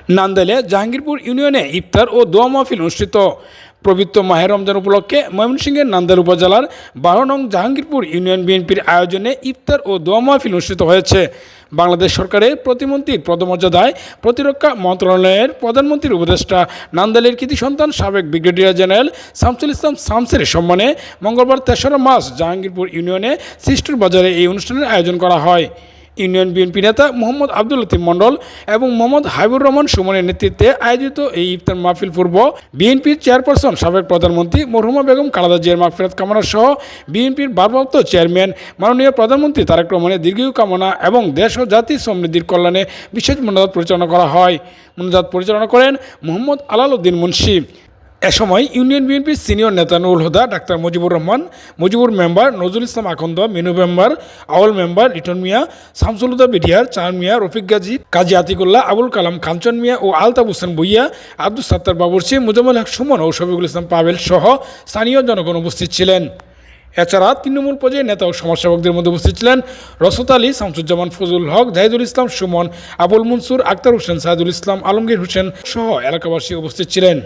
নান্দাইলে জাহাঙ্গীরপুর ইউনিয়নে ইফতার ও দোয়া মাহফিল অনুষ্ঠিত। পবিত্র মাহে রমজান উপলক্ষে ময়মনসিংহের নান্দাইল উপজেলার 12 নং জাহাঙ্গীরপুর ইউনিয়ন বিএনপির আয়োজনে ইফতার ও দোয়া মাহফিল অনুষ্ঠিত হয়েছে। বাংলাদেশ সরকারের প্রতিমন্ত্রীর পদমর্যাদায় প্রতিরক্ষা মন্ত্রণালয়ের প্রধানমন্ত্রীর উপদেষ্টা নান্দাইলের কৃতি সন্তান সাবেক ব্রিগেডিয়ার জেনারেল শামসুল ইসলাম শামসের সম্মানে মঙ্গলবার 3রা মার্চ জাহাঙ্গীরপুর ইউনিয়নে সিস্টুর বাজারে এই অনুষ্ঠানের আয়োজন করা হয়। ইউনিয়ন বিএনপি নেতা মোহাম্মদ আব্দুল লতিফ মণ্ডল এবং মোহাম্মদ হাবিবুর রহমান সুমনের নেতৃত্বে আয়োজিত এই ইফতার মাহফিল পূর্ব বিএনপির চেয়ারপারসন সাবেক প্রধানমন্ত্রী মরহুমা বেগম খালেদা জিয়ার মাগফিরাত কামনা সহ বিএনপির ভারপ্রাপ্ত চেয়ারম্যান মাননীয় প্রধানমন্ত্রী তারেক রহমানের দীর্ঘায়ু কামনা এবং দেশ ও জাতির সমৃদ্ধির কল্যাণে বিশেষ মোনাজাত পরিচালনা করা হয়। মোনাজাত পরিচালনা করেন মোহাম্মদ আলাল উদ্দিন মুন্সি। এ সময় ইউনিয়ন বিএনপির সিনিয়র নেতা নুরুল হুদা, ডাক্তার মুজিবুর রহমান, মুজিবুর মেম্বার, নজরুল ইসলাম আকন্দ, মিনু মেম্বার, আউল মেম্বার, লিটন মিয়া, শামসুল হুদা বিডিআর, চান মিয়া, রফিক গাজী, কাজী আতিকুল্লাহ, আবুল কালাম, কাঞ্চন মিয়া ও আলতাফ হোসেন ভুইয়া, আব্দুল সাত্তার বাবুরচি, মুজাম্মেল হক সুমন ও শফিকুল ইসলাম পাবেল সহ স্থানীয় জনগণ উপস্থিত ছিলেন। এছাড়া তৃণমূল পর্যায়ে নেতা ও সমাজসেবকদের মধ্যে উপস্থিত ছিলেন রসত আলী, শামসুজ্জামান, ফজলুল হক, জাহিদুল ইসলাম সুমন, আবুল মনসুর, আক্তার হোসেন, সাইদুল ইসলাম, আলমগীর হোসেন সহ এলাকাবাসী উপস্থিত ছিলেন।